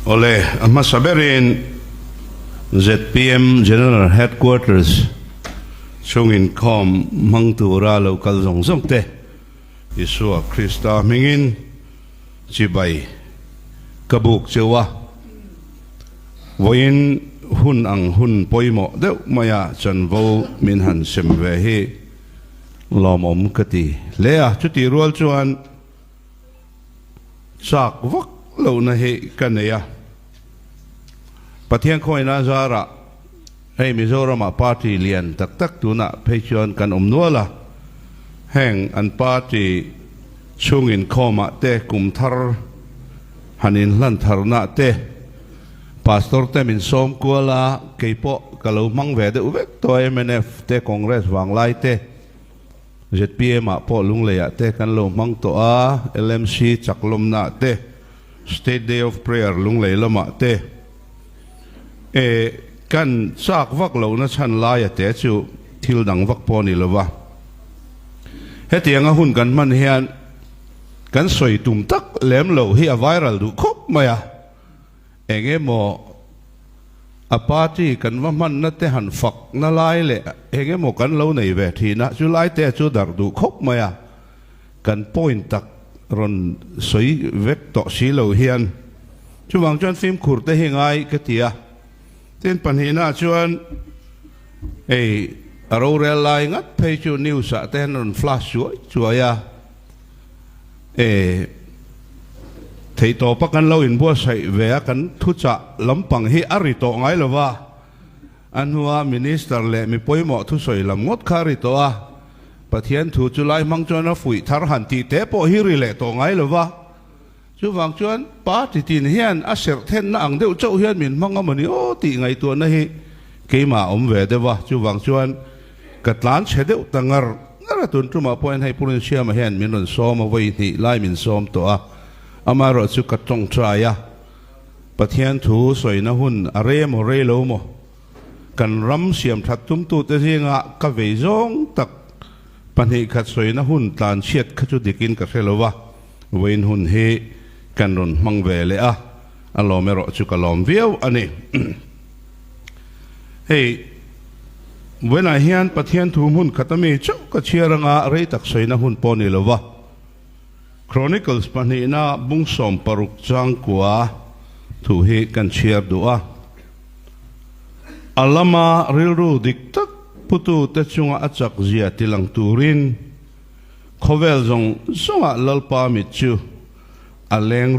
Ole, masaberin ZPM General Headquarters Chungin Kom Mangtura Local Zong Te Isua Krista Mingin Chibai Kabuk Chewa Voin Hun Ang Hun Poimo Deu Maya Chan Vo Min Han Semve He Lom Kati Lea Chuti Rual Chuan Sak Vak Lo Na He Kanaya Pathian Khoi Na Zara Hey Mizoram Party Lian Tak Tak Tuna Pechuan Kan Nuala Heng An Party Chungin Koma Te Kum Thar Hanin Lan Thar Na Te Pastor Te Min Som Kuala Keipo Kalau Mang Vede Uvek To MNF Te Congress Wang Lai Te ZPM Po Lung Leya Te Kan Lo Mang Toa LMC Chaklom Na Te State Day of Prayer Lung Lei Lama Te Kan sak vak lo na chan lai te chu thil dang vak po ni lova hetianga hun kan man hian kan soi tum tak lem lo hi a viral du khop maya enge mo a party kan wa man na te han fak na lai le enge mo kan lo nei ve thina chu lai te chu dar du khop maya kan point tak ron soi vek to si lo hian chu wang chuan film khur te hingai ka tia Tin panhina chuan aro rel lai ngat pei chu news a ten on flash chuaya thei to pa kan lo in bo sai ve kan thu cha lampang hi ari to ngai lova anua minister le mi poimo thu soi lam ngot khari to a pathian thu chulai mang chuan a fui thar han ti te po hi ri le to ngai lova chu wang chuan pa ti tin hian a ser then na ang deuh chau hian min manga mani o ti ngai tu na hi keima om ve dewa chu wang chuan katlan chhedeu tangar ngara tun tuma point hai purin siam hian min ron som away ni lai min som to a amaro chu katong traya pathian thu soina hun are mo re lo mo kan ram siam that tum tu te ringa ka ve zong tak panhi khat soina hun tlan chiat khachu dikin ka relowa wein hun he kan ron mang ve le a alomero chu kalom viau ani hey when I hian pathian thu mun khatami chau ka chiaranga rei tak soina hun poni lova chronicles pani na bungsom paruk chang kwa thu he kan chiar du'a alama rilru dik tak putu te chunga achak zia tilang turin khovel zong zonga lalpa mit chu aleng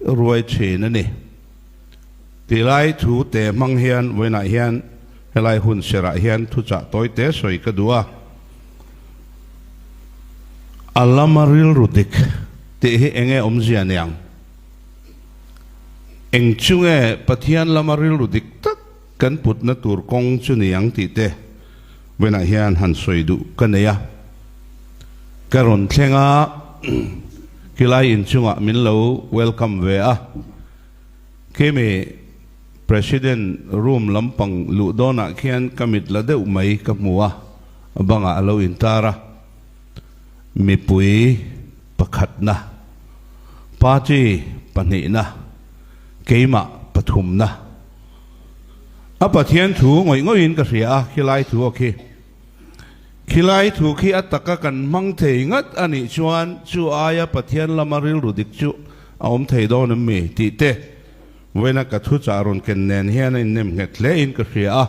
ruai chen ani tilai thu te mang hian wena hian helai hun sera hian thu cha toy te soi ka dua alamaril rudik te hi enge omzia nyang eng chunge pathian lamaril rudik tak kan put na tur kong chu niang ti te wena hian han soi du kanaya karon thenga kilai in chunga min lo welcome ve a keme president room lampang lu dona khian kamit la deuh mai ka muwa abanga alo intara mi pui pakhat na party pani na keima pathum na apathian thu ngoi in ka ria kilai thu okay Kilai thu khi ataka kan mang thei ngat ani chuan chu aya pathian lamaril rudik chu aom thei do na mi ti te wena ka thu charon ken nen hian in nem nget le in ka ria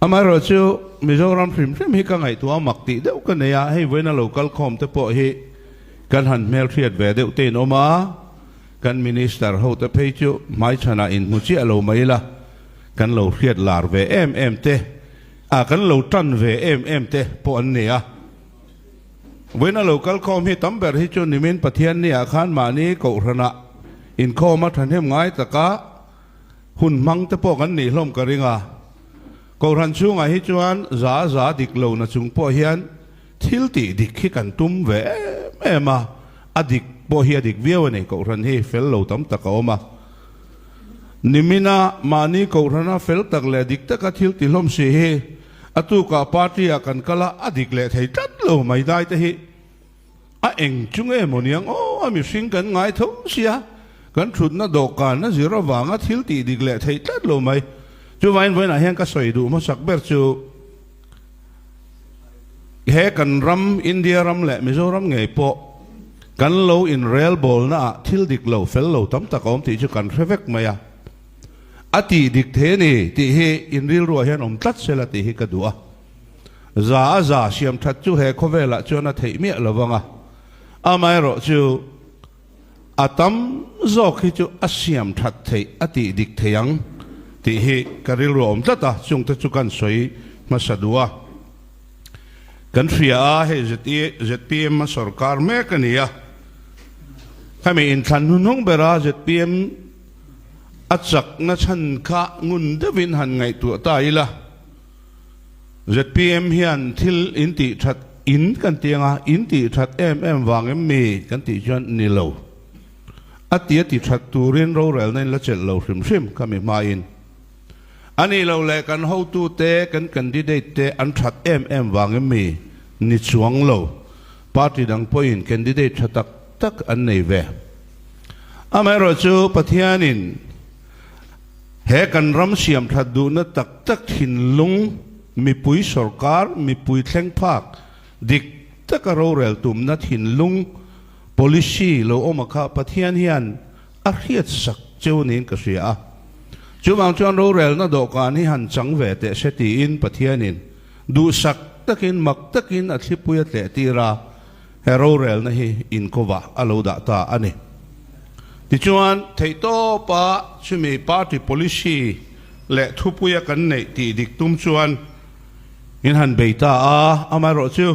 amaro chu mizoram phim hi ka ngai tu amak ti deuh ka neya hei wena local khom te po hi kan han mel thiat ve deuh te no ma kan minister ho te phei chu mai chana in mu chi alo mai la kan lo thiat lar ve em te kan lo tan ve em te po an ne a wena local khom hi tamber hi chu nimin pathian ni a khan mani ko rana in khoma than hem ngai taka hun mang te po kan ni hlom ka ringa ko ran chu ngai hi chuan za dik lo na chung po hian thil ti dik hi kan tum ve ema adik po hi adik viau nei ko ran hi fel lo tam taka oma nimina mani ko rana fel tak le dik taka thil ti hlom si hi atu ka party akan kala adik le thei tat lo mai dai te hi a eng chunge moniang o ami sing kan ngai tho sia kan thut na dokan na zero wanga thil ti dik le thei tlat lo mai chu vain voin a hian ka soi du ma sak ber chu he kan ram India ram le Mizoram ngei po kan lo in rail bol na thil dik lo fel lo tam tak om ti chu kan revek maya ati dik the ni ti he in ril ru hian om tlat sela ti hi ka duwa za siam that chu he khovela chu na thei mi lawanga amai ro chu atam zo khi chu asiam that thei ati dik theyang ti hi karil ru om tlat a chung te chu kan soi masadua kan fria he ZPM ma sarkar me kania kami in than hunung bera ZPM achak na chan kha ngun devin han ngai tu ta ila ZPM hian thil in ti that in kan tianga in ti that em wang em me kan ti chuan ni lo atia ti that turin ro rel nen la chel lo hrim kami ma in ani lo le kan ho tu te kan candidate te an that em wang em me ni chuang lo party dang point candidate thatak tak an nei ve amai ro chu pathianin he kan ram siam that du na tak tak hin lung mi pui sarkar mi pui thleng phak dik tak ro rel tum na hin lung policy lo omakha pathian hian a riat sak cheunin ka ria chuwang chuan ro rel na do kan hi han chang ve te seti in pathianin du sak takin mak takin a thlipuya tle tira hero rel na hi in kova alo da ta ani ti chuan theito pa chumi party policy le thupuya kan nei ti dik tum chuan in han beita a amaro chu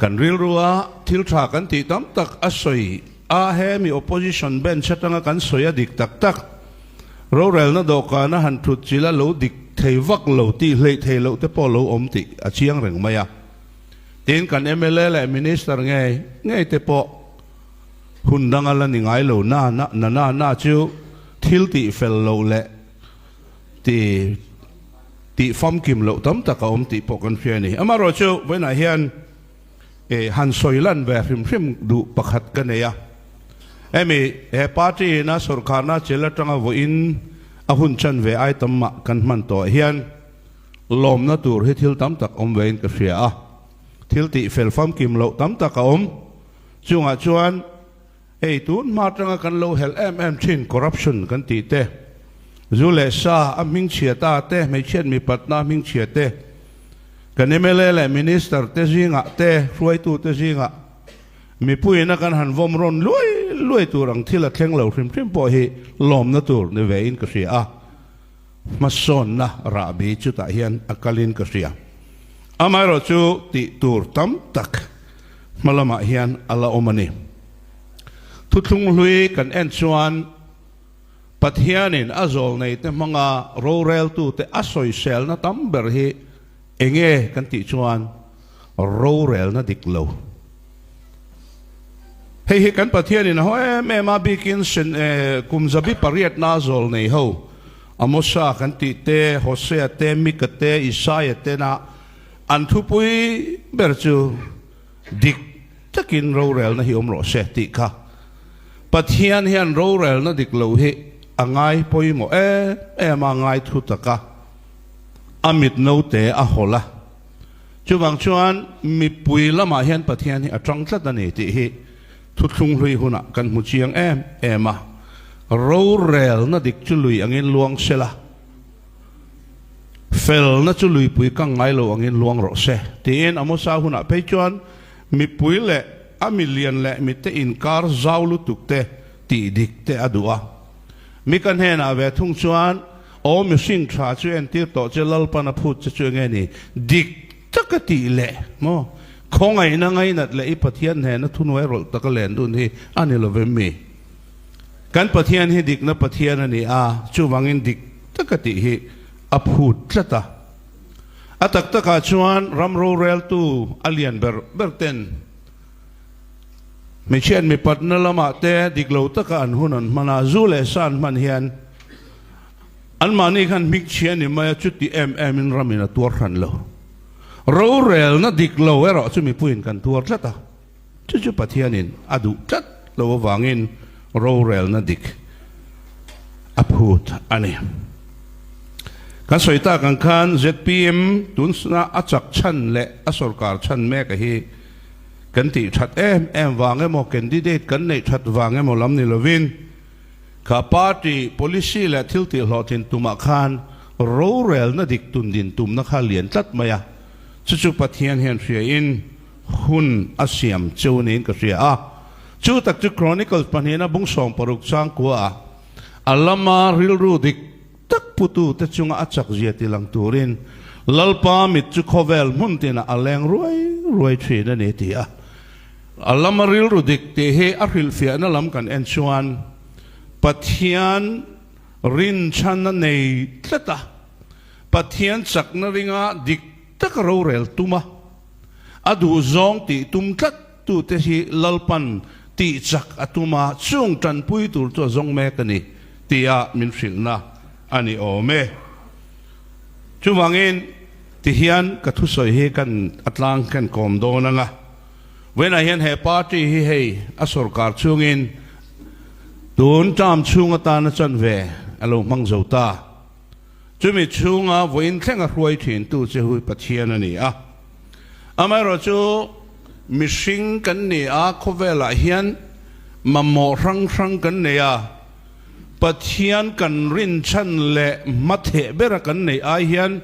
kan ril ruwa thil tha kan ti tam tak asoi a he mi opposition ben chatanga kan soya dik tak tak ro rel na do ka na han thut chila lo dik thei vak lo ti hlei thei lo te po lo om ti a chiang reng maya tin kan MLA le minister ngai te po hundang ala ni ngai lo na chu thil ti fel lo le ti fam kim lo tam tak om ti po kan fia ni amaro chu when I hian han soilan ve hrim du pakhat kan ya emi he party na sarkar na chelatanga vo in ahun chan ve ai tamma kan man to hian lom na tur hi thil tam tak om vein ka fia a thil ti fel fam kim lo tam tak om chunga chuan ei tun ma tanga kan lo hel thin corruption kan ti te zule sa aming chiata te me chen mi patna ming chiate kan MLA le minister te zinga te ruai tu te zinga mi pui na kan han vom ron lui turang thila thleng lo hrim po hi lom na tur ne vein ka ria mason na rabi chu ta hian akalin ka ria amaro chu ti tur tam tak malama hian ala omani thutlung hlui kan en chuan pathianin azol nei te manga rorel tu te asoi sel na tamber hi enge kan ti chuan rorel na diklo hei kan pathianin ho me ma bikin sen kumzabi pariat na zol nei ho amosa kan ti te hosea te mikate isaya te na anthupui berchu dik takin rorel na hi omro se ti kha pathian hian rorel na diklo hi angai poimo ma ngai thu taka amit no te a hola chuwang chuan mi pui lama hian pathian hi atang tlat ani ti hi thutlung hlui huna kan mu chiang ema ro rel na dik chului angin luang sela fel na chului pui kang ngai lo angin luang ro se tin amosa huna pe chuan mi pui le a million le mi te in kar zawlu tukte ti dik te adua mi kan hena ve thung chuan o mi sing tha chu en tir to chelal pana phut chu nge ni dik takati le mo khongai na ngai nat le i pathian he na thunwai rol takalen dun hi ani lo ve mi kan pathian hi dik na pathian ani a chu wangin dik takati hi aphut tlata atak taka chuan ramro rel tu alian berten mi chen mi patna lama te diklo taka an hunan mana zule san man hian an mani kan mik chian ni ma chuti in ramina tur ran lo ro rel na diklo ero chu mi puin kan tur tlata chu pathianin adu tat lo wangin rorel na dik aphut ani kan soita kan khan ZPM tun na achak chan le a sarkar chan me ka hi kan ti that em wange mo candidate kan nei that wange mo lam ni lovin ka party policy la thil ti hlotin tuma khan rorel na dik tun din tum na kha lian tat maya chu pathian hian ria in hun asiam chunin ka ria a chu tak chu chronicles panina bung song paruk chang kwa alama ril ru dik tak putu te chunga achak zia tilang turin lalpa mit chu khovel mun tina aleng ruai thina ne tia alama ril ru dik te he aril fia na lam kan en chuan pathian rin chan na nei tlata pathian chak na ringa dik tak ro rel tuma adu zong ti tum tlat tu te hi lalpan ti chak atuma chung tan pui tur to zong me kani tia min fil na ani ome chuwangin ti hian ka thu soi he kan atlang kan kom do na nga when I hian he party hi hei a sarkar chungin tun tam chunga ta na chan ve alo mang zo ta chumi chunga voin thenga ruai thin tu che hui pathian ani a amai ro chu mishing kan ni a khovela hian mammo rang kan ne a pathian kan rin chan le mathe bera kan nei a hian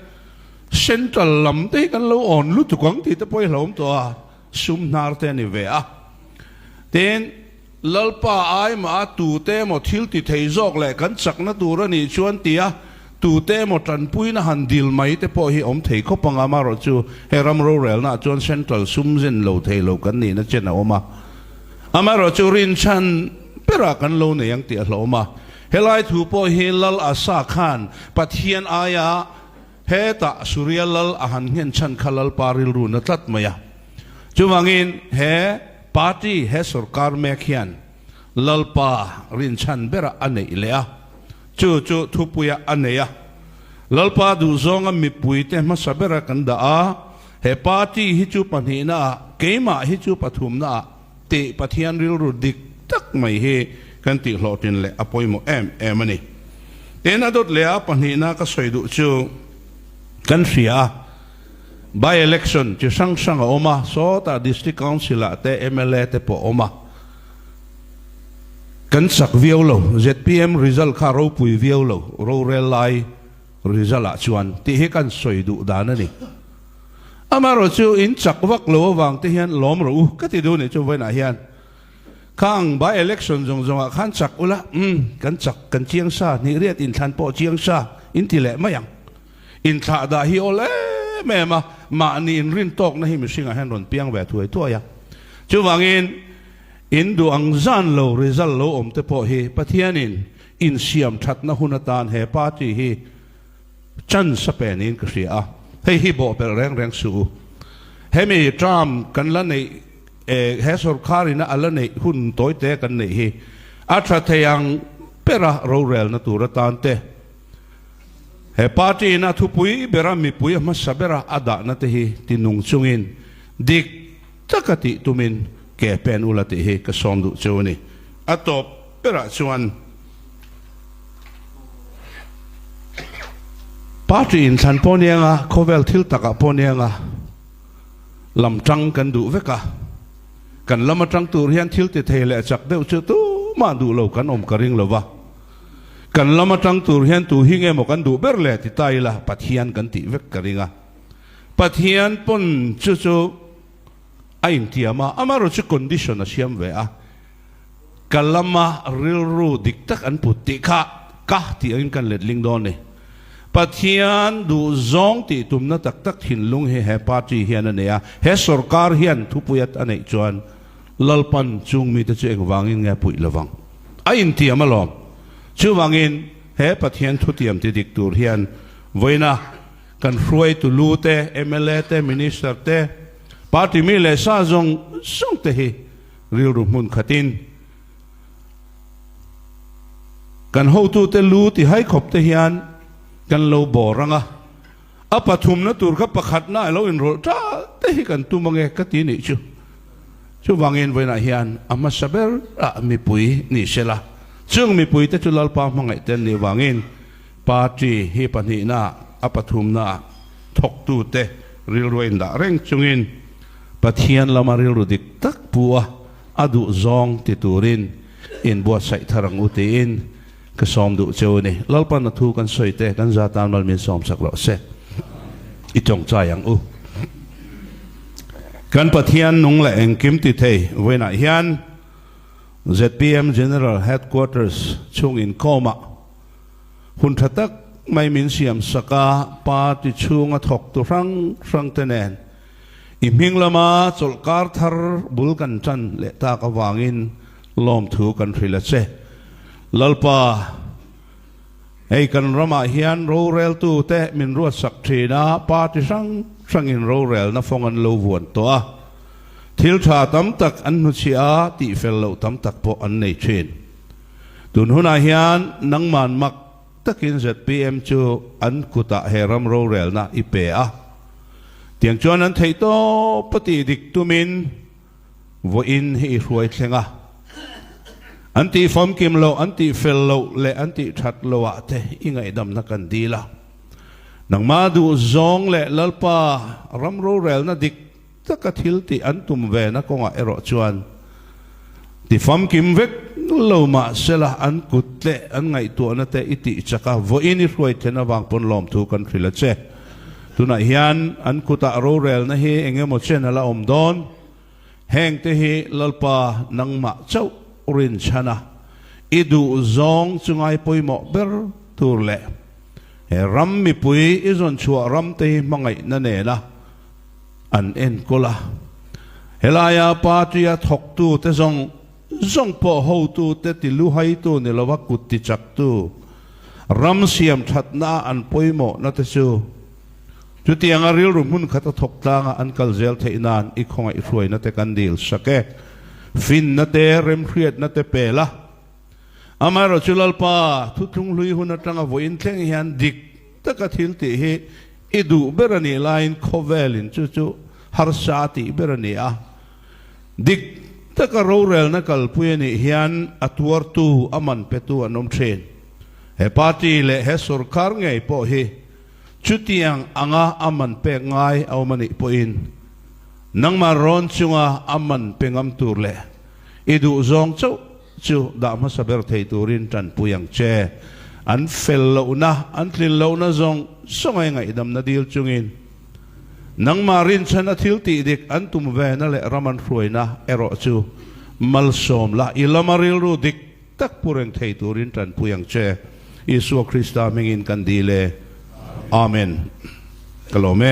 central lam te kan lo on lu tu kwang ti te poi hlom to a sum nar te ni ve a ten lalpa ai ma tu te mo thil ti thei jok le kan chak na tur ani chuan tia tu te mo tran pui na han dil mai te po hi om thei kho panga ma ro chu heram ro rel na chuan central sum zen lo thei lo kan ni na chen a oma ama ro chu rin chan pera kan lo ne yang ti a lo ma helai thu po hi lal asa khan pathian aya he ta surya lal a han ngen chan khalal paril ru na tat maya chuwangin he party he sarkar me khian lalpa rin chan bera anei lea chu thupuya aneya lalpa du zonga mi puite ma sabera kan da a he party hi chu panhina keima hi chu pathum na te pathian ril ru dik tak mai he kan ti hlotin le apoimo em ani ten adot le a panhina ka soidu chu kan ria by election chi sang oma so ta district council te MLA te po oma kan sak viau lo ZPM result kha ro pui viau lo ro rel lai result a chuan ti he kan soidu dan ani amaro chu in chak wak lo wang te hian lom ro ka ti du ni chu wena hian khang by election jong a khan chak ula kan chak kan chiang sa ni riat in than po chiang sa in ti le mayang in tha da hi ole me ma ni in rin tok na hi mi singa han ron piang ve thuai to ya chu wangin in du ang zan lo result lo om te po hi pathianin in siam that na hunatan he party hi chan sapenin ka ria hei hi bo per reng su he mi tram kan la nei he sarkar ina ala nei hun toy te kan nei hi atra theyang pera ro rel na turatan te he party na thupui bera mi pui ma sabera ada na te hi tinung chungin dik takati tumin ke pen ulati he ka somdu chuni atop pera chuan party in than ponianga khovel thil taka ponianga lam tang kan du veka kan lama tang tur hian thil te thele chak deu chu tu ma du lo kan om karing lova kan lama tang tur hian tu hinge mo kan du berle ti taila pathian kan ti vek karinga pathian pon chu ain tiama amaro chu condition a siam ve a kalama ril ru dik tak an puti kha ka ti in kan let ling don ne pathian du zong ti tumna tak hin lung he party hian ania he sarkar hian thupuyat anei chuan lalpan chung mi te che wangin nge pui lawang ain tiama lom chu wangin he pathian thutiam ti dik tur hian voina kan hruai tu lu te MLA te minister te party mi le sa zong te hi ril ru mun khatin kan ho tu te lu ti hai khop te hian kan lo boranga apathum na tur kha pakhat na lo in ro ta te hi kan tu mange ka ti ni chu wangin voina hian ama saber a mi pui ni sela chung mi pui te chu lalpa mangai ten ni wangin party hi pani na apathum na thok tu te ril roin da reng chungin pathian lamaril rudik tak puwa adu zong ti turin in buat sai tharang utiin ka som du chone lalpa na thu kan soite kan zatan mal min som sak lo se itong chayang u kan pathian nung la engkim ti thei wena hian ZPM General Headquarters chung in Koma hun thatak mai min siam saka pa ti chunga thok tu rang tenen imhing lama cholkar thar bulkan chan le ta ka wangin lom thu kan thrila che lalpa ei kan rama hian ro rel tu te min ruat sak thina pa ti sang in ro rel na fongan lo vuan to a thil tha tam tak an nu chia ti fel lo tam tak po an nei thin tun huna hian nangman mak takin ZPM chu an kuta heram ro rel na ipe a tiang chuan an thei to pati dik tumin vo in hi ruai thlenga anti fom kim lo anti fel lo le anti that lo a te ingai dam na kan dila nang ma du zong le lalpa ram ro rel na dik takathil ti antum ve na konga ero chuan ti fom kim vek lo ma sela an kutle an ngai tu na te iti chaka vo in i ruai thena wang pon lom thu kan thrila che tuna hian an kuta ro rel na hi engemaw chen ala om don heng te hi lalpa nangma chau rin chana idu zong chungai poimo ber tur le he ram mi pui izon chua ram te mangai na ne la an en kola helaya patria thok tu te zong po ho tu te ti lu hai tu ne lawa kut ti chak tu ram siam that na an poimo na te chu chu tiang a ril rum hun khata thok tanga an kal zel theinan i khonga i ruai na te kan dil sake fin na te rem khriat na te pela amaro chulalpa thuthung lui hun atanga voin thleng hian dik takathil ti hi idu berani line khovelin chu har sati berani a dik taka ro rel na kal pueni hian atwar tu aman petu anom thren he party le he sarkar ngei po hi chutiang anga aman pe ngai awmani poin nangma ron chunga aman pengam tur le idu zong chu da ma saber thei turin tan puyang che an fel lo na an tlin lo na zong songai ngai dam na dil chungin nangma rin chana thil ti dik an tum ve na le raman hruai na ero chu mal som la ilamaril ru dik tak pureng thei turin tan puyang che Isu Krista mengin kan dile amen kalome